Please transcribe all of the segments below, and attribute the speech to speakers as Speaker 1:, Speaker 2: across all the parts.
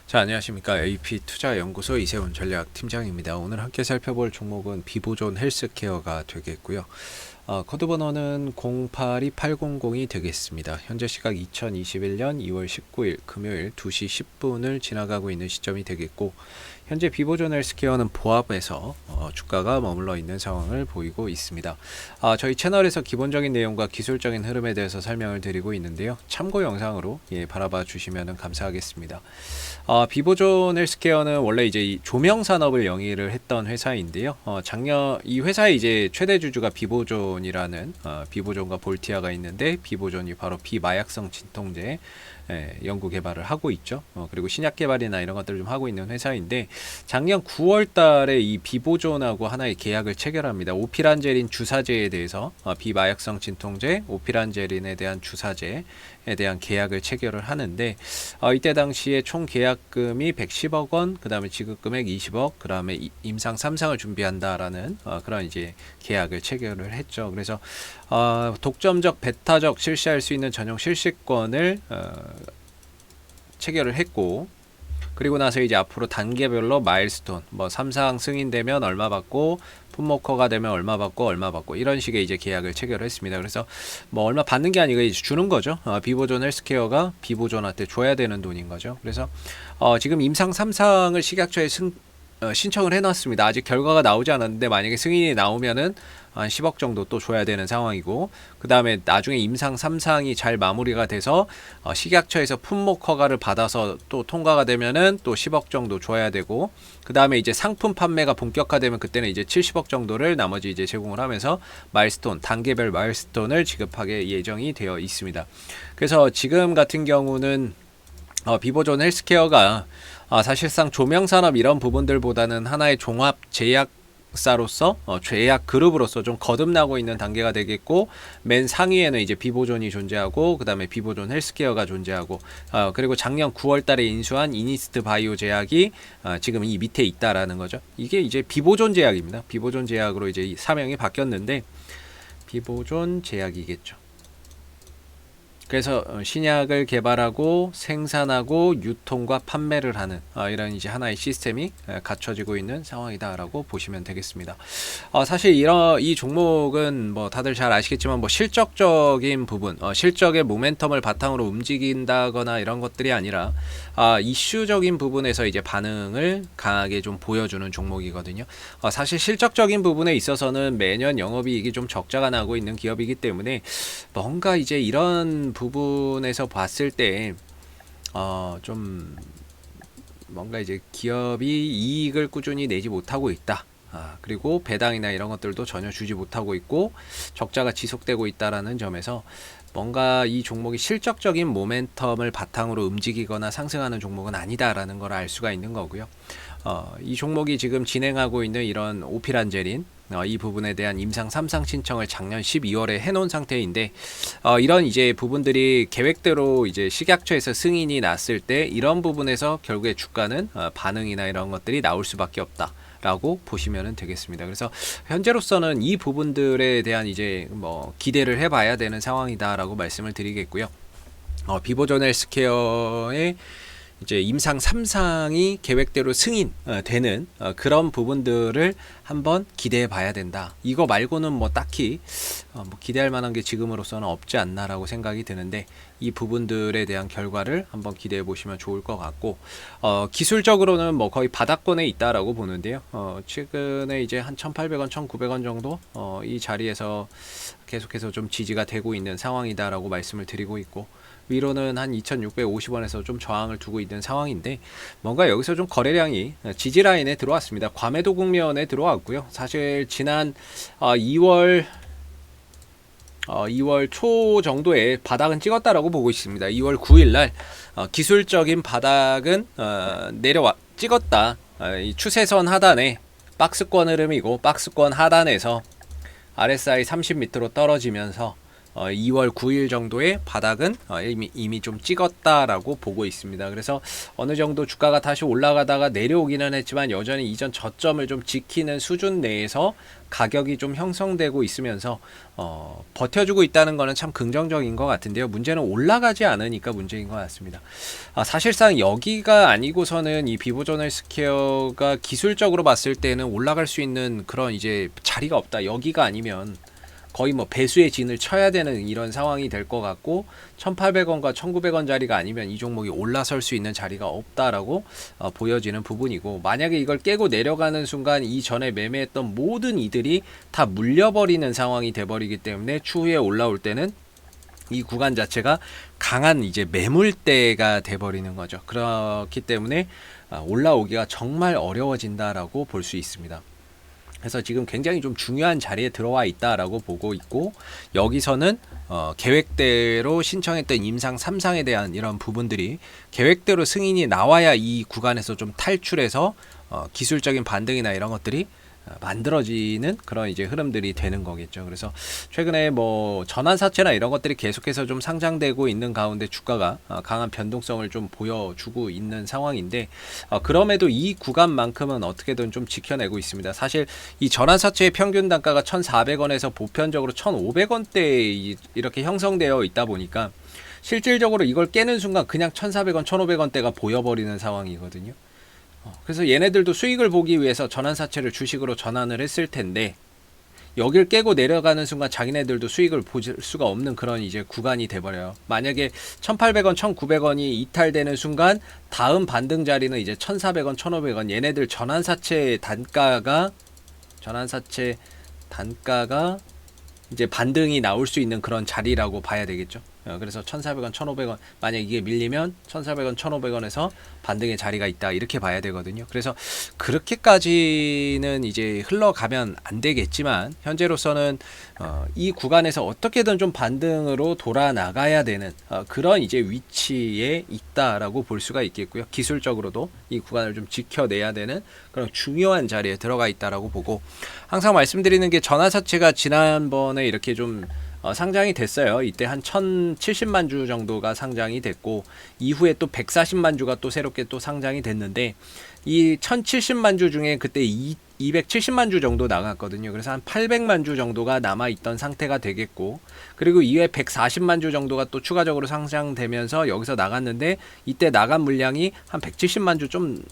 Speaker 1: 자, 안녕하십니까. AP투자연구소 이세훈 전략팀장입니다. 오늘 함께 살펴볼 종목은 비보존 헬스케어가 되겠고요. 코드 번호는 082800이 되겠습니다. 현재 시각 2021년 2월 19일 금요일 2시 10분을 지나가고 있는 시점이 되겠고, 현재 비보존 헬스케어는 보합에서 주가가 머물러 있는 상황을 보이고 있습니다. 저희 채널에서 기본적인 내용과 기술적인 흐름에 대해서 설명을 드리고 있는데요. 참고 영상으로 바라봐 주시면 감사하겠습니다. 비보존 헬스케어는 원래 이제 이 조명 산업을 영위를 했던 회사인데요. 작년 이 회사의 이제 최대 주주가 비보존이라는 비보존과 볼티아가 있는데, 비보존이 바로 비마약성 진통제 연구 개발을 하고 있죠. 그리고 신약 개발이나 이런 것들을 좀 하고 있는 회사인데, 작년 9월 달에 이 비보존하고 하나의 계약을 체결합니다. 오피란제린 주사제에 대해서 비마약성 진통제 오피란제린에 대한 주사제에 대한 계약을 체결을 하는데, 이때 당시에 총 계약금이 110억 원, 그 다음에 지급금액 20억, 그 다음에 임상 3상을 준비한다라는 그런 이제 계약을 체결을 했죠. 그래서 독점적 배타적 실시할 수 있는 전용 실시권을 체결을 했고, 그리고 나서 이제 앞으로 단계별로 마일스톤, 뭐 3상 승인되면 얼마 받고, 풋모커가 되면 얼마 받고 이런 식의 이제 계약을 체결을 했습니다. 그래서 뭐 얼마 받는 게 아니고 이제 주는 거죠. 비보존 헬스케어가 비보존한테 줘야 되는 돈인 거죠. 그래서 지금 임상 3상을 식약처에 신청을 해놨습니다. 아직 결과가 나오지 않았는데, 만약에 승인이 나오면은 한 10억 정도 또 줘야 되는 상황이고, 그 다음에 나중에 임상 3상이 잘 마무리가 돼서 식약처에서 품목 허가를 받아서 또 통과가 되면은 또 10억 정도 줘야 되고, 그 다음에 이제 상품 판매가 본격화되면 그때는 이제 70억 정도를 나머지 이제 제공을 하면서 마일스톤, 단계별 마일스톤을 지급하게 예정이 되어 있습니다. 그래서 지금 같은 경우는 비보존 헬스케어가 사실상 조명산업 이런 부분들보다는 하나의 종합 제약사로서 제약 그룹으로서 좀 거듭나고 있는 단계가 되겠고, 맨 상위에는 이제 비보존이 존재하고, 그 다음에 비보존 헬스케어가 존재하고, 그리고 작년 9월 달에 인수한 이니스트 바이오 제약이 지금 이 밑에 있다라는 거죠. 이게 이제 비보존 제약입니다. 비보존 제약으로 이제 사명이 바뀌었는데, 비보존 제약이겠죠. 그래서 신약을 개발하고 생산하고 유통과 판매를 하는 이런 이제 하나의 시스템이 갖춰지고 있는 상황이다라고 보시면 되겠습니다. 사실 이 종목은 뭐 다들 잘 아시겠지만, 뭐 실적적인 부분, 실적의 모멘텀을 바탕으로 움직인다거나 이런 것들이 아니라 이슈적인 부분에서 이제 반응을 강하게 좀 보여주는 종목이거든요. 사실 실적적인 부분에 있어서는 매년 영업이익이 좀 적자가 나고 있는 기업이기 때문에, 뭔가 이제 이런 부분에서 봤을 때 좀 뭔가 이제 기업이 이익을 꾸준히 내지 못하고 있다. 그리고 배당이나 이런 것들도 전혀 주지 못하고 있고 적자가 지속되고 있다라는 점에서 뭔가 이 종목이 실적적인 모멘텀을 바탕으로 움직이거나 상승하는 종목은 아니다라는 걸 알 수가 있는 거고요. 이 종목이 지금 진행하고 있는 이런 오피란제린 이 부분에 대한 임상 3상 신청을 작년 12월에 해놓은 상태인데, 이런 이제 부분들이 계획대로 이제 식약처에서 승인이 났을 때 이런 부분에서 결국에 주가는 반응이나 이런 것들이 나올 수밖에 없다. 라고 보시면 되겠습니다. 그래서 현재로서는 이 부분들에 대한 이제 뭐 기대를 해봐야 되는 상황이다라고 말씀을 드리겠고요. 비보존 헬스케어의 이제 임상 3상이 계획대로 승인되는 그런 부분들을 한번 기대해 봐야 된다. 이거 말고는 뭐 딱히 뭐 기대할 만한 게 지금으로서는 없지 않나라고 생각이 드는데, 이 부분들에 대한 결과를 한번 기대해 보시면 좋을 것 같고, 기술적으로는 뭐 거의 바닥권에 있다라고 보는데요. 최근에 이제 한 1,800원, 1,900원 정도 이 자리에서 계속해서 좀 지지가 되고 있는 상황이다라고 말씀을 드리고 있고, 위로는 한 2,650원에서 좀 저항을 두고 있는 상황인데, 뭔가 여기서 좀 거래량이 지지 라인에 들어왔습니다. 과매도 국면에 들어왔고요. 사실 지난 2월 초 정도에 바닥은 찍었다라고 보고 있습니다. 2월 9일날 기술적인 바닥은 찍었다. 이 추세선 하단에 박스권 흐름이고, 박스권 하단에서 RSI 30 밑으로 떨어지면서 2월 9일 정도의 바닥은 이미 좀 찍었다라고 보고 있습니다. 그래서 어느 정도 주가가 다시 올라가다가 내려오기는 했지만 여전히 이전 저점을 좀 지키는 수준 내에서 가격이 좀 형성되고 있으면서 버텨주고 있다는 거는 참 긍정적인 것 같은데요. 문제는 올라가지 않으니까 문제인 것 같습니다. 사실상 여기가 아니고서는 이 비보존 헬스케어가 기술적으로 봤을 때는 올라갈 수 있는 그런 이제 자리가 없다. 여기가 아니면 거의 뭐 배수의 진을 쳐야 되는 이런 상황이 될 것 같고 1,800원과 1,900원 자리가 아니면 이 종목이 올라설 수 있는 자리가 없다라고 보여지는 부분이고, 만약에 이걸 깨고 내려가는 순간 이전에 매매했던 모든 이들이 다 물려버리는 상황이 돼버리기 때문에 추후에 올라올 때는 이 구간 자체가 강한 이제 매물대가 돼버리는 거죠. 그렇기 때문에 올라오기가 정말 어려워진다라고 볼 수 있습니다. 그래서 지금 굉장히 좀 중요한 자리에 들어와 있다라고 보고 있고, 여기서는 계획대로 신청했던 임상 3상에 대한 이런 부분들이 계획대로 승인이 나와야 이 구간에서 좀 탈출해서 기술적인 반등이나 이런 것들이 만들어지는 그런 이제 흐름들이 되는 거겠죠. 그래서 최근에 뭐 전환사채나 이런 것들이 계속해서 좀 상장되고 있는 가운데 주가가 강한 변동성을 좀 보여주고 있는 상황인데, 그럼에도 이 구간만큼은 어떻게든 좀 지켜내고 있습니다. 사실 이 전환사채의 평균 단가가 1,400원에서 보편적으로 1,500원대에 이렇게 형성되어 있다 보니까 실질적으로 이걸 깨는 순간 그냥 1,400원, 1,500원대가 보여버리는 상황이거든요. 그래서 얘네들도 수익을 보기 위해서 전환사채를 주식으로 전환을 했을 텐데, 여길 깨고 내려가는 순간 자기네들도 수익을 볼 수가 없는 그런 이제 구간이 돼버려요. 만약에 1,800원, 1,900원이 이탈되는 순간 다음 반등 자리는 이제 1,400원, 1,500원, 얘네들 전환사채 단가가 이제 반등이 나올 수 있는 그런 자리라고 봐야 되겠죠. 그래서 1,400원, 1,500원, 만약 이게 밀리면 1,400원, 1,500원에서 반등의 자리가 있다, 이렇게 봐야 되거든요. 그래서 그렇게까지는 이제 흘러가면 안 되겠지만, 현재로서는 이 구간에서 어떻게든 좀 반등으로 돌아 나가야 되는 그런 이제 위치에 있다라고 볼 수가 있겠고요. 기술적으로도 이 구간을 좀 지켜내야 되는 그런 중요한 자리에 들어가 있다라고 보고, 항상 말씀드리는 게 전환사채가 지난번에 이렇게 좀 상장이 됐어요. 이때 한 1,070만 주 정도가 상장이 됐고, 이후에 또 140만 주가 또 새롭게 또 상장이 됐는데, 이 1,070만 주 중에 그때 270만 주 정도 나갔거든요. 그래서 한 800만 주 정도가 남아있던 상태가 되겠고, 그리고 이후에 140만 주 정도가 또 추가적으로 상장되면서 여기서 나갔는데, 이때 나간 물량이 한 170만 주 좀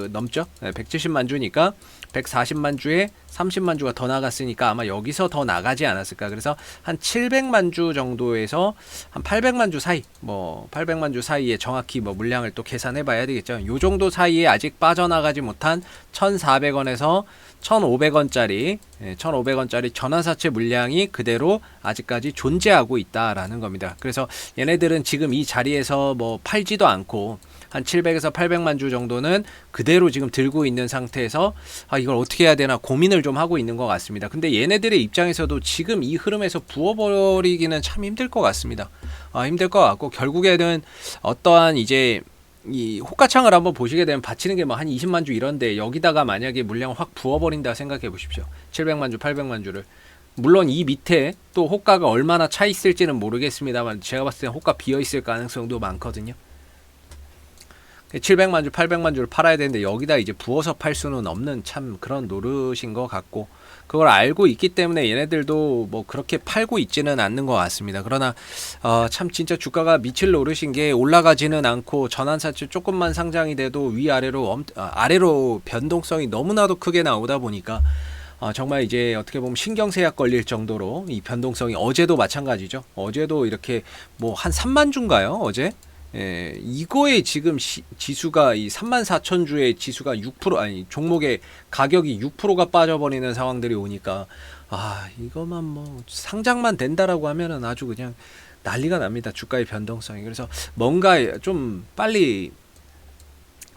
Speaker 1: 넘죠. 170만 주니까 140만 주에 30만 주가 더 나갔으니까 아마 여기서 더 나가지 않았을까. 그래서 한 700만 주 정도에서 한 800만 주 사이, 800만 주 사이에 정확히 물량을 또 계산해 봐야 되겠죠. 요 정도 사이에 아직 빠져나가지 못한 1,400원에서 1,500원짜리 1,500원짜리 전환사채 물량이 그대로 아직까지 존재하고 있다라는 겁니다. 그래서 얘네들은 지금 이 자리에서 팔지도 않고 한 700에서 800만 주 정도는 그대로 지금 들고 있는 상태에서 이걸 어떻게 해야 되나 고민을 좀 하고 있는 것 같습니다. 근데 얘네들의 입장에서도 지금 이 흐름에서 부어버리기는 참 힘들 것 같습니다. 힘들 것 같고, 결국에는 어떠한 이제 이 호가창을 한번 보시게 되면 받치는 게 한 20만 주 이런데, 여기다가 만약에 물량을 확 부어버린다 생각해 보십시오. 700만 주, 800만 주를. 물론 이 밑에 또 호가가 얼마나 차 있을지는 모르겠습니다만, 제가 봤을 때 호가 비어 있을 가능성도 많거든요. 700만 주, 800만 주를 팔아야 되는데 여기다 이제 부어서 팔 수는 없는 참 그런 노릇인 것 같고, 그걸 알고 있기 때문에 얘네들도 그렇게 팔고 있지는 않는 것 같습니다. 그러나 참 진짜 주가가 밑을 노릇인 게, 올라가지는 않고 전환사채 조금만 상장이 돼도 아래로 변동성이 너무나도 크게 나오다 보니까 정말 이제 어떻게 보면 신경쇠약 걸릴 정도로 이 변동성이, 어제도 마찬가지죠. 어제도 이렇게 한 3만 주인가요? 어제? 이거에 지금 지수가 이 34,000주의 지수가 6%, 종목의 가격이 6%가 빠져버리는 상황들이 오니까, 이거만 상장만 된다라고 하면은 아주 그냥 난리가 납니다. 주가의 변동성이. 그래서 뭔가 좀 빨리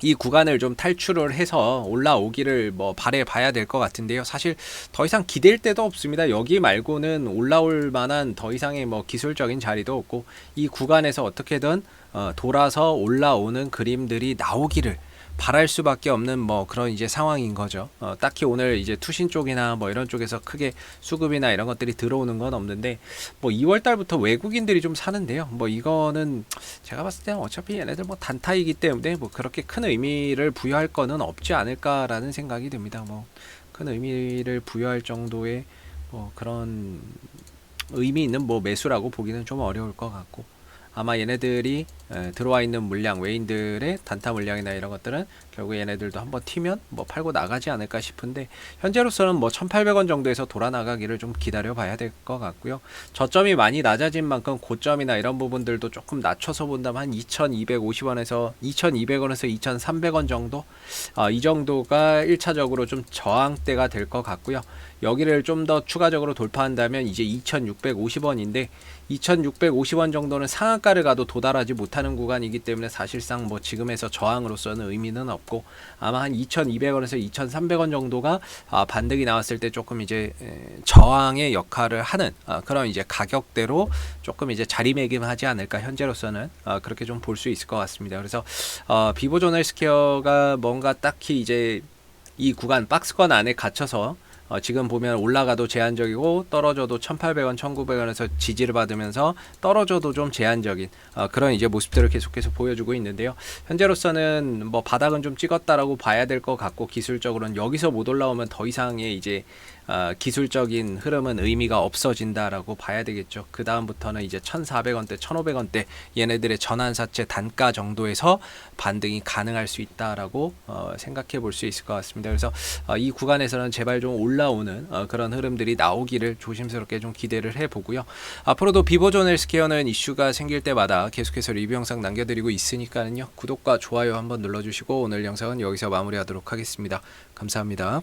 Speaker 1: 이 구간을 좀 탈출을 해서 올라오기를 바라봐야 될 것 같은데요. 사실 더 이상 기댈 데도 없습니다. 여기 말고는 올라올 만한 더 이상의 기술적인 자리도 없고, 이 구간에서 어떻게든 돌아서 올라오는 그림들이 나오기를 바랄 수밖에 없는 뭐 그런 이제 상황인 거죠. 딱히 오늘 이제 투신 쪽이나 뭐 이런 쪽에서 크게 수급이나 이런 것들이 들어오는 건 없는데 뭐 2월 달부터 외국인들이 좀 사는데요. 뭐 이거는 제가 봤을 때는 어차피 얘네들 뭐 단타이기 때문에 뭐 그렇게 큰 의미를 부여할 거는 없지 않을까라는 생각이 듭니다. 뭐 큰 의미를 부여할 정도의 뭐 그런 의미 있는 뭐 매수라고 보기는 좀 어려울 것 같고, 아마 얘네들이 들어와 있는 물량, 외인들의 단타 물량이나 이런 것들은 결국 얘네들도 한번 튀면 뭐 팔고 나가지 않을까 싶은데, 현재로서는 뭐 1,800원 정도에서 돌아 나가기를 좀 기다려 봐야 될 것 같고요. 저점이 많이 낮아진 만큼 고점이나 이런 부분들도 조금 낮춰서 본다면 한 2,250원에서 2,200원에서 2,300원 정도, 이 정도가 1차적으로 좀 저항대가 될 것 같고요. 여기를 좀 더 추가적으로 돌파한다면 이제 2,650원인데 2,650원 정도는 상한가를 가도 도달하지 못하는 구간이기 때문에 사실상 뭐 지금에서 저항으로서는 의미는 없고, 아마 한 2,200원에서 2,300원 정도가 반등이 나왔을 때 조금 이제 저항의 역할을 하는 그런 이제 가격대로 조금 이제 자리매김하지 않을까, 현재로서는 그렇게 좀 볼 수 있을 것 같습니다. 그래서 비보존 헬스케어가 뭔가 딱히 이제 이 구간 박스권 안에 갇혀서 지금 보면 올라가도 제한적이고 떨어져도 1,800원, 1,900원에서 지지를 받으면서 떨어져도 좀 제한적인 그런 이제 모습들을 계속해서 보여주고 있는데요. 현재로서는 뭐 바닥은 좀 찍었다라고 봐야 될 것 같고, 기술적으로는 여기서 못 올라오면 더 이상의 이제 기술적인 흐름은 의미가 없어진다라고 봐야 되겠죠. 그 다음부터는 이제 1,400원대, 1,500원대 얘네들의 전환사채 단가 정도에서 반등이 가능할 수 있다라고 생각해 볼 수 있을 것 같습니다. 그래서 이 구간에서는 제발 좀 올라오는 그런 흐름들이 나오기를 조심스럽게 좀 기대를 해보고요. 앞으로도 비보존 헬스케어는 이슈가 생길 때마다 계속해서 리뷰 영상 남겨드리고 있으니까는요, 구독과 좋아요 한번 눌러주시고 오늘 영상은 여기서 마무리하도록 하겠습니다. 감사합니다.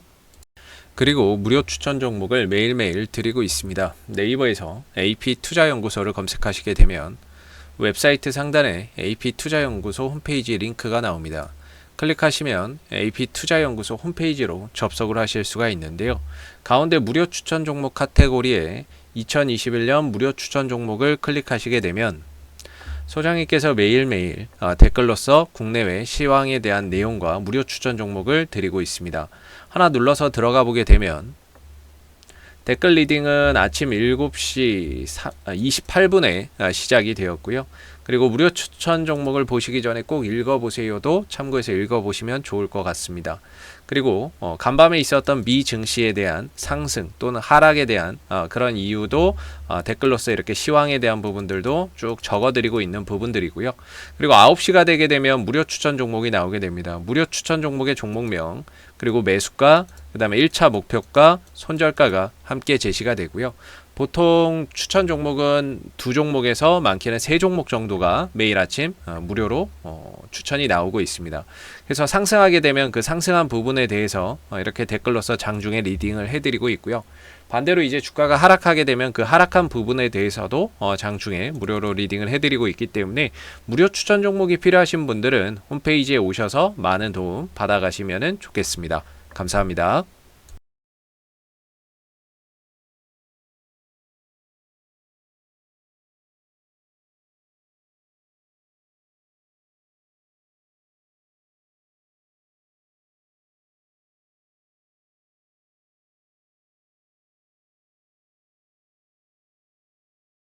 Speaker 1: 그리고 무료 추천 종목을 매일매일 드리고 있습니다. 네이버에서 AP투자연구소를 검색하시게 되면 웹사이트 상단에 AP투자연구소 홈페이지 링크가 나옵니다. 클릭하시면 AP투자연구소 홈페이지로 접속을 하실 수가 있는데요. 가운데 무료 추천 종목 카테고리에 2021년 무료 추천 종목을 클릭하시게 되면 소장님께서 매일매일 댓글로서 국내외 시황에 대한 내용과 무료 추천 종목을 드리고 있습니다. 하나 눌러서 들어가 보게 되면 댓글 리딩은 아침 7시 28분에 시작이 되었고요. 그리고 무료 추천 종목을 보시기 전에 꼭 읽어보세요도 참고해서 읽어보시면 좋을 것 같습니다. 그리고 간밤에 있었던 미 증시에 대한 상승 또는 하락에 대한 그런 이유도 댓글로서 이렇게 시황에 대한 부분들도 쭉 적어드리고 있는 부분들이고요. 그리고 9시가 되게 되면 무료 추천 종목이 나오게 됩니다. 무료 추천 종목의 종목명, 그리고 매수가, 그 다음에 1차 목표가, 손절가가 함께 제시가 되고요. 보통 추천 종목은 2종목에서 많게는 3종목 정도가 매일 아침 무료로 추천이 나오고 있습니다. 그래서 상승하게 되면 그 상승한 부분에 대해서 이렇게 댓글로서 장중에 리딩을 해드리고 있고요. 반대로 이제 주가가 하락하게 되면 그 하락한 부분에 대해서도 장중에 무료로 리딩을 해드리고 있기 때문에 무료 추천 종목이 필요하신 분들은 홈페이지에 오셔서 많은 도움 받아가시면 좋겠습니다. 감사합니다.